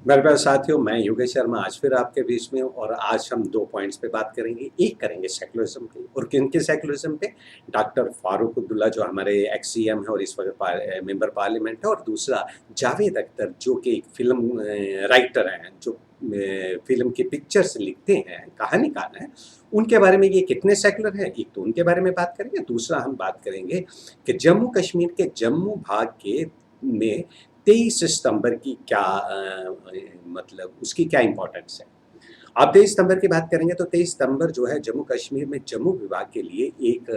मेरे प्यारे साथियों, मैं योगेश शर्मा आज फिर आपके बीच में हूँ और आज हम 2 पॉइंट्स पे बात करेंगे। एक करेंगे सेकुलरिज़्म पे और किनके सेकुलरिज़्म पे? डॉक्टर फ़ारूक अब्दुल्ला जो हमारे एक्स सीएम हैं और इस वक़्त मेंबर पार्लियामेंट है, और दूसरा जावेद अख्तर जो कि एक फ़िल्म राइटर हैं, जो फ़िल्म की पिक्चर्स लिखते हैं, कहानीकार हैं। उनके बारे में ये कितने सेकुलर हैं, एक तो उनके बारे में बात करेंगे, दूसरा हम बात करेंगे कि जम्मू कश्मीर के जम्मू भाग के में 23 सितंबर की क्या मतलब उसकी क्या इम्पोर्टेंस है। आप 23 सितंबर की बात करेंगे तो 23 सितंबर जो है जम्मू कश्मीर में जम्मू विभाग के लिए एक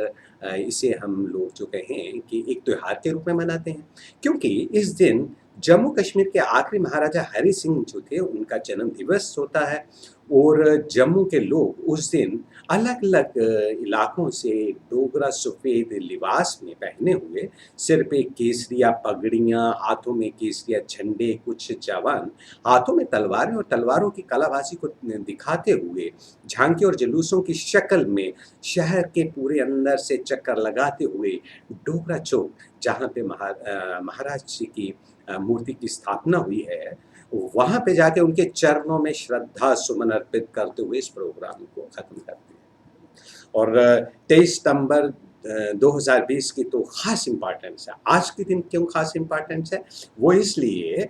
इसे हम लोग जो कहें कि एक त्योहार के रूप में मनाते हैं, क्योंकि इस दिन जम्मू कश्मीर के आखिरी महाराजा हरि सिंह जो थे उनका जन्म दिवस होता है। और जम्मू के लोग उस दिन अलग-अलग इलाकों से डोगरा सफ़ेद लिबास में पहने हुए, सिर पे केसरिया पगड़ियाँ, हाथों में केसरिया झंडे, कुछ जवान हाथों में तलवारें और तलवारों की कलाबाज़ी को दिखाते हुए, झांकी और जुलूसों की शक्ल में शहर के पूरे अंदर से चक्कर लगाते हुए डोगरा चौक, जहाँ पे महाराज जी की मूर्ति की स्थापना हुई है, वहाँ पे जाके उनके चरणों में श्रद्धा सुमन अर्पित करते हुए इस प्रोग्राम को ख़त्म करते हैं। और 23 सितंबर 2020 की तो ख़ास इम्पोर्टेंस है। आज के दिन क्यों ख़ास इम्पोर्टेंस है? वो इसलिए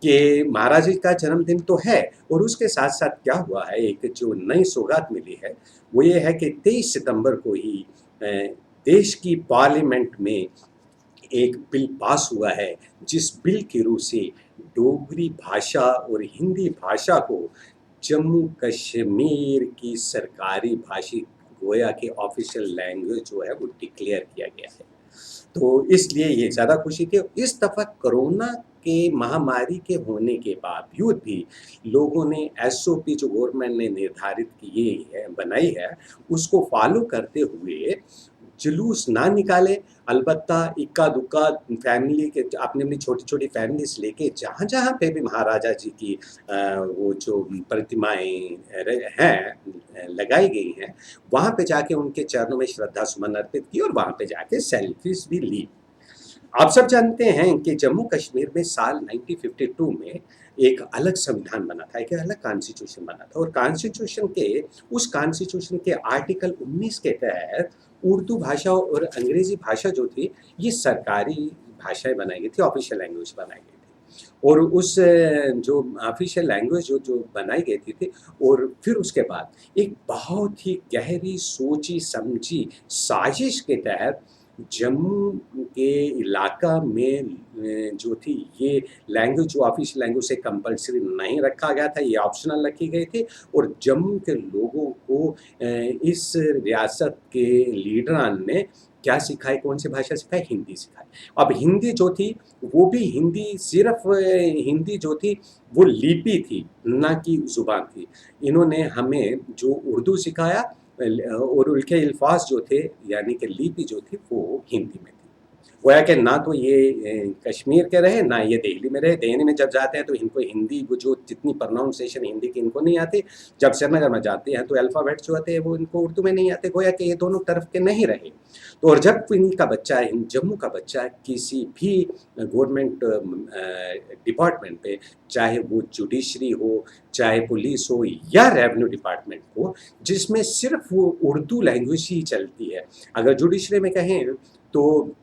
कि महाराज जी का जन्मदिन तो है, और उसके साथ-साथ क्या हुआ है, एक जो नई सौगात मिली है, वो ये है कि 23 सितंबर को ही अ, देश की पार्लियामेंट में एक बिल पास हुआ है, जिस बिल के रूप से डोगरी भाषा और हिंदी भाषा को जम्मू कश्मीर की सरकारी भाषी गोया की ऑफ़िशियल लैंग्वेज जो है वो डिक्लेयर किया गया है। तो इसलिए ये ज़्यादा खुशी थी। इस दफ़ा कोरोना के महामारी के होने के बावजूद भी लोगों ने एसओपी जो गवर्नमेंट ने निर्धारित किए है बनाई है, उसको फ़ॉलो करते हुए जुलूस ना निकाले, अलबत्ता इक्का-दुक्का फैमिली के अपनी-अपनी छोटी-छोटी फैमिलीज़ लेके जहाँ-जहाँ पे भी महाराजा जी की वो जो प्रतिमाएँ लगाई गई हैं, वहाँ पे जाके उनके चरणों में श्रद्धा सुमन अर्पित की और वहाँ पे जाके सेल्फीज़ भी ली। आप सब जानते हैं कि जम्मू कश्मीर में साल 1952 में एक अलग संविधान बना था, एक अलग कॉन्स्टिट्यूशन बना था, और कॉन्स्टिट्यूशन के आर्टिकल 19 के तहत उर्दू भाषा और अंग्रेज़ी भाषा जो थी, ये सरकारी भाषाएँ बनाई गई थी, ऑफ़िशियल लैंग्वेज बनाई गई थी। और उस जो ऑफ़िशियल लैंग्वेज जो जो बनाई गई थी और फिर उसके बाद एक बहुत ही गहरी सोची-समझी साज़िश के तहत जम्मू के इलाका में जो थी ये लैंग्वेज जो ऑफ़िशियल लैंग्वेज से कंपल्सरी नहीं रखा गया था, ये ऑप्शनल रखी गई थी, और जम्मू के लोगों को इस रियासत के लीडरान ने क्या सिखाई, कौन-सी भाषा सिखाई? हिंदी सिखाई। अब हिंदी जो थी, वो भी हिंदी सिर्फ़ हिंदी जो थी, वो लिपि थी, ना कि ज़ुबान थी। इन्होंने हमें जो उर्दू सिखाया और उनके अल्फ़ाज़ जो थे, यानी कि लिपि जो थी, वो हिंदी में थी। गोया कि ना तो ये कश्मीर के रहे, ना ये दिल्ली में रहे। दिल्ली में जब जाते हैं तो इनको हिंदी वो जो जितनी प्रोनाउंसिएशन हिंदी की इनको नहीं आती। जब श्रीनगर में जाते हैं तो अल्फ़ाबेट जो होते हैं वो इनको उर्दू में नहीं आते। गोया कि ये दोनों तरफ के नहीं रहे। तो और जब इनका बच्चा जम्मू का बच्चा किसी भी गवर्नमेंट डिपार्टमेंट पे, चाहे वो जुडिशरी हो, चाहे पुलिस हो या रेवेन्यू डिपार्टमेंट हो, जिसमें सिर्फ़ वो उर्दू लैंग्वेज ही चलती है। अगर जुडिशरी में कहें तो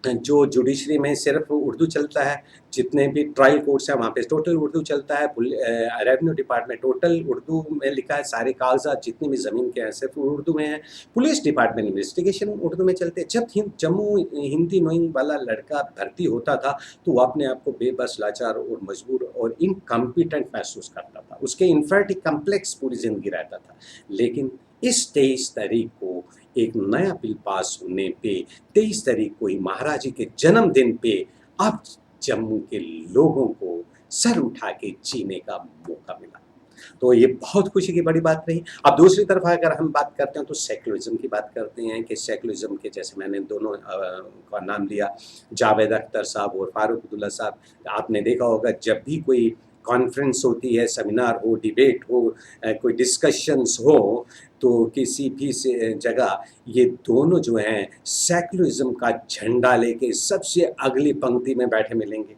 जो जुडिशरी में सिर्फ़ उर्दू चलता है, जितने भी ट्रायल कोर्ट्स हैं वहाँ पे टोटल उर्दू चलता है, रेवेन्यू डिपार्टमेंट टोटल उर्दू में लिखा है, सारे कागज़ात जितनी भी ज़मीन के हैं सिर्फ़ उर्दू में हैं, पुलिस डिपार्टमेंट इन्वेस्टिगेशन उर्दू में चलते हैं। जब जम्मू हिंदी नोइंग वाला लड़का भर्ती होता था, तो वो अपने आप को बेबस, लाचार और मजबूर और इनकम्पिटेंट महसूस करता था। उसके इन्फिनिटी कॉम्प्लेक्स पूरी ज़िंदगी रहता था। लेकिन इस 23 तारीख को एक नया बिल पास होने पे, 23 तारीख को ही महाराज जी के जन्मदिन पे अब जम्मू के लोगों को सर उठा के जीने का मौका मिला। तो ये बहुत खुशी की बड़ी बात रही। अब दूसरी तरफ अगर हम बात करते हैं तो सेकुलरिज़्म की बात करते हैं कि सेकुलरिज़्म के जैसे मैंने दोनों का नाम लिया, जावेद अख्तर साहब और फ़ारूक अब्दुल्ला साहब। आपने देखा होगा जब भी कोई कॉन्फ्रेंस होती है, सेमिनार हो, डिबेट हो, कोई डिस्कशंस हो, तो किसी भी से जगह ये दोनों जो हैं सेकुलरिज़्म का झंडा लेके सबसे अगली पंक्ति में बैठे मिलेंगे।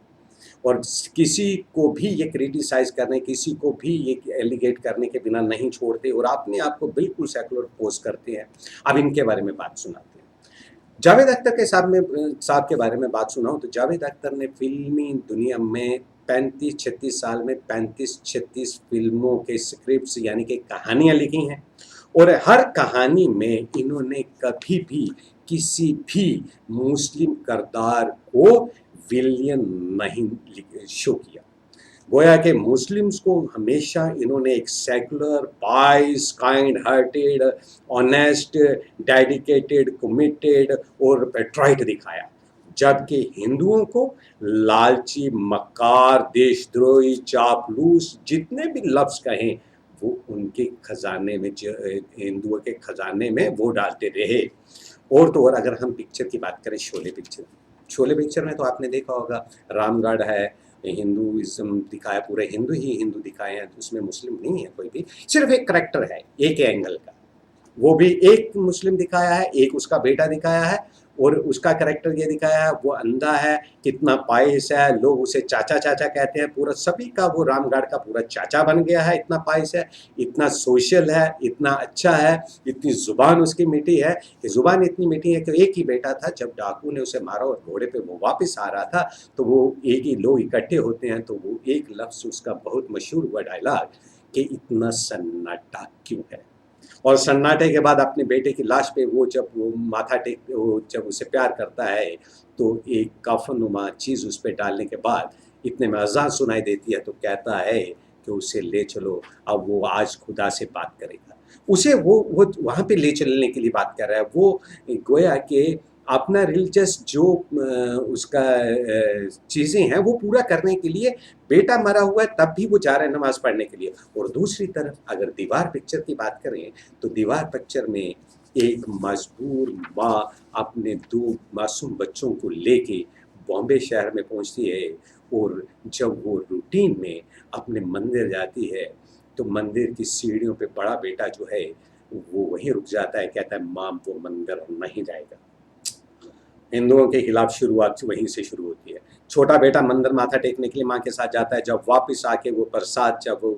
और किसी को भी ये क्रिटिसाइज करने, किसी को भी ये एलिगेट करने के बिना नहीं छोड़ते और अपने आप को बिल्कुल सेकुलर पोज करते हैं। अब इनके बारे में बात सुनाते हैं। जावेद अख्तर के साहब के बारे में बात सुनाऊं तो जावेद अख्तर ने फिल्मी दुनिया में 35-36 साल में 35-36 फिल्मों के स्क्रिप्ट्स यानी कि कहानियां लिखी हैं और हर कहानी में इन्होंने कभी भी किसी भी मुस्लिम किरदार को विलियन नहीं शो किया। गोया के मुस्लिम्स को हमेशा इन्होंने एक secular, price, kind hearted, honest, dedicated, committed और पेट्राइट दिखाया, जबकि हिंदुओं को लालची, मक्कार, देशद्रोही, चापलूस, जितने भी लफ्ज कहें वो उनके खजाने में, हिंदुओं के खजाने में वो डालते रहे। और तो और अगर हम पिक्चर की बात करें, शोले पिक्चर में तो आपने देखा होगा, रामगढ़ है, हिंदुइज्म दिखाया, पूरे हिंदू ही हिंदू दिखाए हैं, उसमें मुस्लिम नहीं है कोई भी, सिर्फ एक करेक्टर है एक एंगल का, वो भी एक मुस्लिम दिखाया है, एक उसका बेटा दिखाया है और उसका करेक्टर ये दिखाया है वो अंधा है, कितना पाइस है, लोग उसे चाचा चाचा कहते हैं, पूरा सभी का वो रामगढ़ का पूरा चाचा बन गया है, इतना पाइस है, इतना सोशल है, इतना अच्छा है, इतनी जुबान उसकी मीठी है कि जुबान इतनी मीठी है कि एक ही बेटा था, जब डाकू ने उसे मारा और घोड़े पे वो वापस आ रहा था तो वो एक ही लोग इकट्ठे होते हैं तो वो एक लफ्ज उसका बहुत मशहूर हुआ डायलॉग कि इतना सन्नाटा क्यों है। और सन्नाटे के बाद अपने बेटे की लाश पे वो जब वो माथा टेक, वो जब उसे प्यार करता है तो एक कफनुमा चीज़ उस पर डालने के बाद इतने में अज़ान सुनाई देती है तो कहता है कि उसे ले चलो, अब वो आज खुदा से बात करेगा। उसे वो वहाँ पे ले चलने के लिए बात कर रहा है। वो गोया कि अपना रिलीजियस जो उसका चीज़ें हैं वो पूरा करने के लिए, बेटा मरा हुआ है तब भी वो जा रहा है नमाज पढ़ने के लिए। और दूसरी तरफ अगर दीवार पिक्चर की बात करें तो दीवार पिक्चर में एक मजबूर माँ अपने 2 मासूम बच्चों को लेके बॉम्बे शहर में पहुंचती है और जब वो रूटीन में अपने मंदिर जाती है तो मंदिर की सीढ़ियों पे बड़ा बेटा जो है वो वहीं रुक जाता है, कहता है माँ वो मंदिर नहीं जाएगा। हिंदुओं के खिलाफ शुरुआत वहीं से शुरू होती है। छोटा बेटा मंदिर माथा टेकने के लिए माँ के साथ जाता है, जब वापस आके वो प्रसाद, जब वो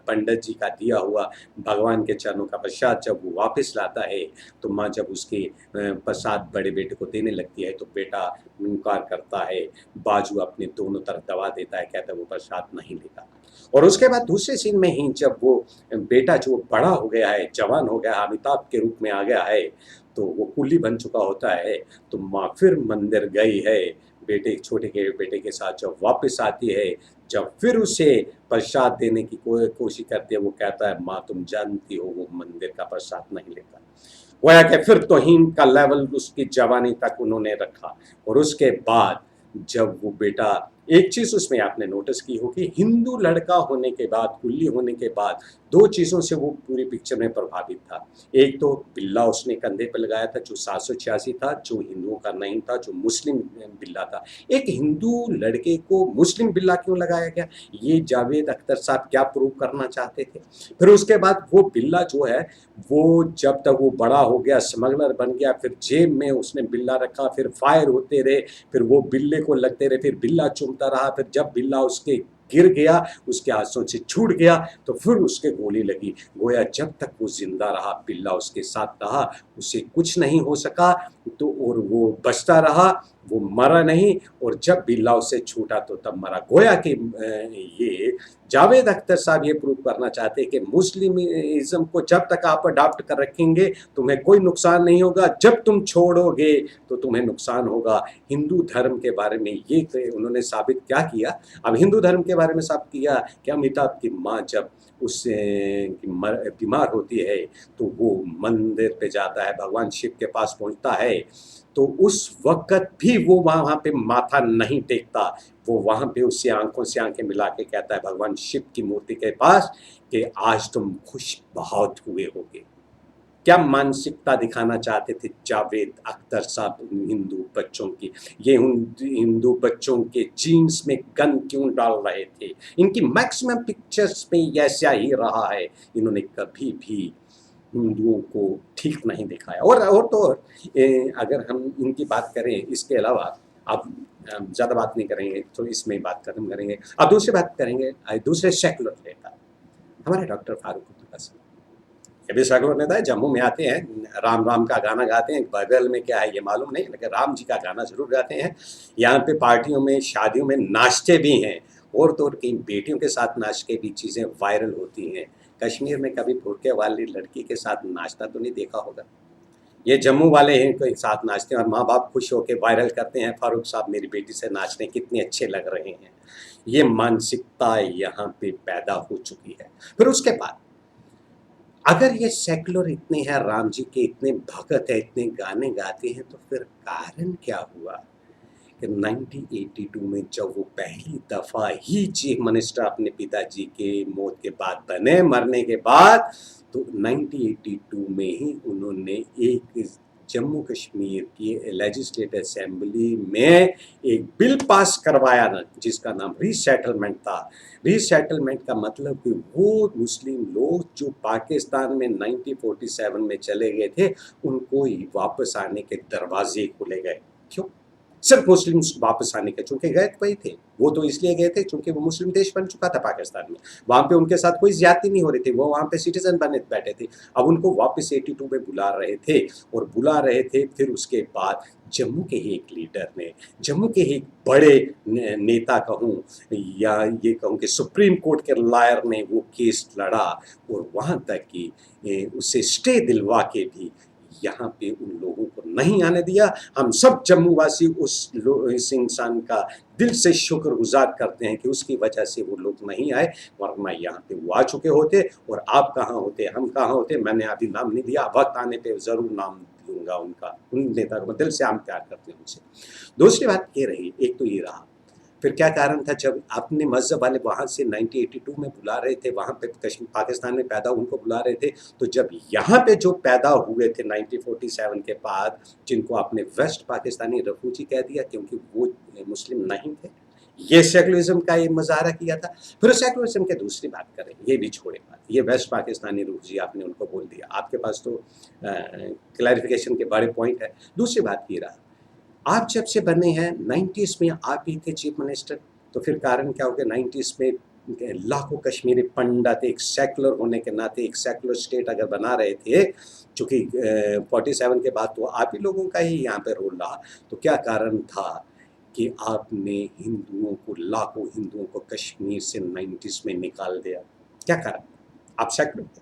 पंडित जी का दिया हुआ भगवान के चरणों का प्रसाद जब वो वापस लाता है तो माँ जब उसके प्रसाद बड़े बेटे को देने लगती है तो बेटा इनकार करता है, बाजू अपने दोनों तरफ दबा देता है, कहता है वो प्रसाद नहीं लेता। और उसके बाद दूसरे सीन में ही जब वो बेटा जो बड़ा हो गया है, जवान हो गया है, अमिताभ के रूप में आ गया है, तो वो कुल्ली बन चुका होता है, तो माँ फिर मंदिर गई है छोटे के बेटे के साथ, जब वापस आती है, जब फिर उसे प्रसाद देने की कोशिश करती है, वो कहता है माँ तुम जानती हो वो मंदिर का प्रसाद नहीं लेता। गोया कि फिर तौहीन का लेवल उसकी जवानी तक उन्होंने रखा। और उसके बाद जब वो बेटा, एक चीज़ उसमें आपने नोटिस की होगी, हिंदू लड़का होने के बाद, कुल्ली होने के बाद 2 चीज़ों से वो पूरी पिक्चर में प्रभावित था। एक तो बिल्ला उसने कंधे पे लगाया था जो 786 था, जो हिंदुओं का नहीं था, जो मुस्लिम बिल्ला था। एक हिंदू लड़के को मुस्लिम बिल्ला क्यों लगाया गया, ये जावेद अख्तर साहब क्या प्रूव करना चाहते थे। फिर उसके बाद वो बिल्ला जो है वो जब तक वो बड़ा हो गया, स्मगलर बन गया, फिर जेब में उसने बिल्ला रखा, फिर फायर होते रहे, फिर वो बिल्ले को लगते रहे, फिर बिल्ला चुभता रहा, फिर जब बिल्ला उसके गिर गया, उसके हाथों से छूट गया तो फिर उसके गोली लगी। गोया जब तक वो जिंदा रहा, बिल्ला उसके साथ रहा, उसे कुछ नहीं हो सका, तो और वो बचता रहा, वो मरा नहीं, और जब बिल्ला उससे छूटा तो तब मरा। गोया कि ये जावेद अख्तर साहब ये प्रूव करना चाहते हैं कि मुस्लिमिज्म को जब तक आप अडॉप्ट कर रखेंगे तुम्हें कोई नुकसान नहीं होगा, जब तुम छोड़ोगे तो तुम्हें नुकसान होगा। हिंदू धर्म के बारे में ये उन्होंने साबित क्या किया, अब हिंदू धर्म के बारे में साबित किया कि अमिताभ की माँ जब उससे बीमार होती है तो वो मंदिर पे जाता है, भगवान शिव के पास पहुंचता है, तो उस वक्त भी वो वहाँ पे माथा नहीं टेकता, वो वहाँ पे उससे आंखों से आंखें मिला के कहता है भगवान शिव की मूर्ति के पास कि आज तुम खुश बहुत हुए होगे। क्या मानसिकता दिखाना चाहते थे जावेद अख्तर साहब हिंदू बच्चों की, ये हिंदू बच्चों के जीन्स में गन क्यों डाल रहे थे। इनकी मैक्सिमम पिक्चर्स में ऐसा ही रहा है, इन्होंने कभी भी हिंदुओं को ठीक नहीं दिखाया। और तो और अगर हम इनकी बात करें इसके अलावा, अब ज़्यादा बात नहीं करेंगे, तो इसमें ही बात खत्म करेंगे। अब दूसरी बात करेंगे दूसरे सेकुलर नेता, हमारे डॉक्टर फारूक अब्दुल्ला साहब। ये भी सेकुलर नेता है, जम्मू में आते हैं, राम राम का गाना गाते हैं, बाइबल में क्या है ये मालूम नहीं, लेकिन राम जी का गाना ज़रूर गाते हैं। यहाँ पे पार्टियों में, शादियों में नाचते भी हैं, और तो और कई बेटियों के साथ नाच के भी चीज़ें वायरल होती हैं। कश्मीर में कभी बुर्के वाली लड़की के साथ नाचता तो नहीं देखा होगा। ये जम्मू वाले हैं कोई साथ नाचते हैं और माँ बाप खुश होकर वायरल करते हैं, फारूक साहब मेरी बेटी से नाच रहे हैं, कितने अच्छे लग रहे हैं। ये मानसिकता यहाँ पे पैदा हो चुकी है। फिर उसके बाद अगर ये सेकुलर इतने हैं, राम जी के इतने भगत है, इतने गाने गाते हैं, तो फिर कारण क्या हुआ कि 1982 में जब वो पहली दफ़ा ही चीफ मिनिस्टर अपने पिताजी के मौत के बाद बने, मरने के बाद, तो 1982 में ही उन्होंने एक जम्मू कश्मीर की लेजिस्लेटिव असेंबली में एक बिल पास करवाया ना, जिसका नाम रीसेटलमेंट था। रीसेटलमेंट का मतलब कि वो मुस्लिम लोग जो पाकिस्तान में 1947 में चले गए थे, उनको ही वापस आने के दरवाजे खुले गए। क्यों? सिर्फ मुस्लिम्स वापस आने के, चूंकि गए तो वही थे, वो तो इसलिए गए थे चूंकि वो मुस्लिम देश बन चुका था पाकिस्तान में, वहां पे उनके साथ कोई ज्यादती नहीं हो रही थी, वो वहां पे सिटीजन बने बैठे थे। अब उनको वापस 82 में बुला रहे थे, और बुला रहे थे। फिर उसके बाद जम्मू के ही एक लीडर ने, जम्मू के एक बड़े नेता कहूँ, या ये कहूँ कि सुप्रीम कोर्ट के लॉयर ने वो केस लड़ा, और वहां तक कि उसे स्टे दिलवा के भी यहाँ पे उन लोगों को नहीं आने दिया। हम सब जम्मू वासी इस इंसान का दिल से शुक्रगुजार करते हैं कि उसकी वजह से वो लोग नहीं आए, वरना यहाँ पे वो आ चुके होते। और आप कहाँ होते, हम कहाँ होते। मैंने अभी नाम नहीं दिया, वक्त आने पे ज़रूर नाम दूंगा उनका, उन नेता को दिल से हम प्यार करते हैं उनसे। दूसरी बात ये रही, एक तो ये रहा, फिर क्या कारण था जब अपने मज़हब वाले वहाँ से 1982 में बुला रहे थे, वहाँ पे कश्मीर पाकिस्तान में पैदा उनको बुला रहे थे, तो जब यहाँ पे जो पैदा हुए थे 1947 के बाद, जिनको आपने वेस्ट पाकिस्तानी रेफ्यूजी कह दिया क्योंकि वो मुस्लिम नहीं थे, ये सेकुलरिज्म का ये मुजाहरा किया था। फिर सेकुलरिज्म के दूसरी बात करें, ये भी छोड़े बात, ये वेस्ट पाकिस्तानी रेफ्यूजी आपने उनको बोल दिया, आपके पास तो क्लैरिफिकेशन के बड़े पॉइंट है। दूसरी बात ये रहा, आप जब से बने हैं 90s में आप ही थे चीफ मिनिस्टर, तो फिर कारण क्या हो गया 90s में लाखों कश्मीरी पंडित एक सेकुलर होने के नाते एक सेकुलर स्टेट अगर बना रहे थे, चूँकि 47 के बाद तो आप ही लोगों का ही यहाँ पे रोल रहा, तो क्या कारण था कि आपने हिंदुओं को, लाखों हिंदुओं को कश्मीर से 90s में निकाल दिया? क्या कारण? आप सेकुलर थे।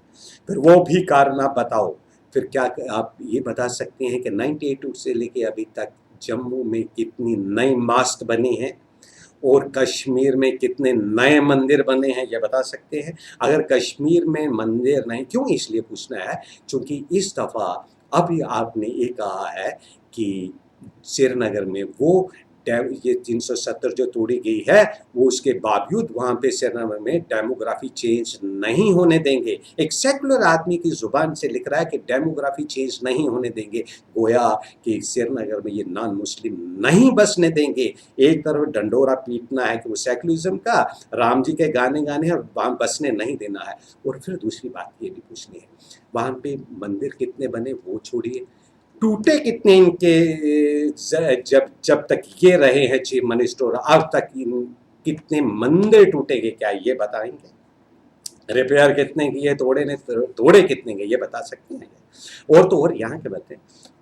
फिर वो भी कारण आप बताओ। फिर क्या आप ये बता सकते हैं कि 98 से लेके अभी तक जम्मू में कितनी नई मास्क बनी हैं और कश्मीर में कितने नए मंदिर बने हैं, ये बता सकते हैं? अगर कश्मीर में मंदिर नहीं, क्यों इसलिए पूछना है क्योंकि इस दफ़ा अभी आपने ये कहा है कि श्रीनगर में वो ये 370 जो तोड़ी गई है, वो उसके बावजूद वहाँ पे श्रीनगर में डेमोग्राफी चेंज नहीं होने देंगे। एक सेकुलर आदमी की ज़ुबान से लिख रहा है कि डेमोग्राफी चेंज नहीं होने देंगे, गोया कि श्रीनगर में ये नॉन मुस्लिम नहीं बसने देंगे। एक तरफ डंडोरा पीटना है कि वो सेकुलरिज्म का, राम जी के गाने गाने और वहाँ बसने नहीं देना है। और फिर दूसरी बात ये भी पूछनी है, वहाँ पे मंदिर कितने बने वो छोड़िए, टूटे कितने इनके, जब जब तक ये रहे हैं चीफ मिनिस्टर, अब तक कितने मंदिर टूटेंगे क्या ये बताएंगे? रिपेयर कितने किए, तोड़े कितने के ये बता सकते हैं? और तो और यहाँ के बातें,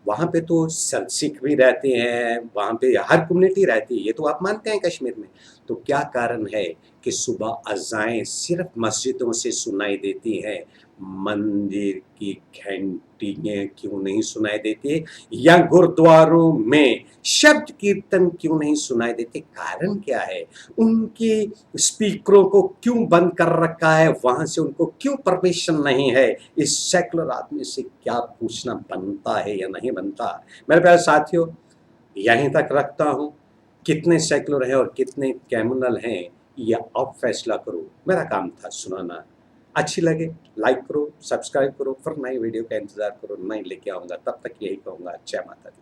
वहाँ पे तो सिख भी रहते हैं, वहाँ पे हर कम्युनिटी रहती है, ये तो आप मानते हैं कश्मीर में। तो क्या कारण है कि सुबह अज़ाएं सिर्फ मस्जिदों से सुनाई देती हैं, मंदिर की घंटियाँ क्यों नहीं सुनाई देती, या गुरुद्वारों में शब्द कीर्तन क्यों नहीं सुनाई देते? कारण क्या है? उनके स्पीकरों को क्यों बंद कर रखा है, वहाँ से उनको क्यों परमिशन नहीं है? इस सेकुलर आदमी से क्या पूछना बनता है या नहीं बनता? मेरे प्यारे साथियों, यहीं तक रखता हूँ। कितने सेकुलर हैं और कितने कम्युनल हैं, ये आप फैसला करो। मेरा काम था सुनाना। अच्छी लगे लाइक करो, सब्सक्राइब करो, फिर नई वीडियो का इंतज़ार करो, नई लेके आऊँगा। तब तक यही कहूँगा, जय माता दी।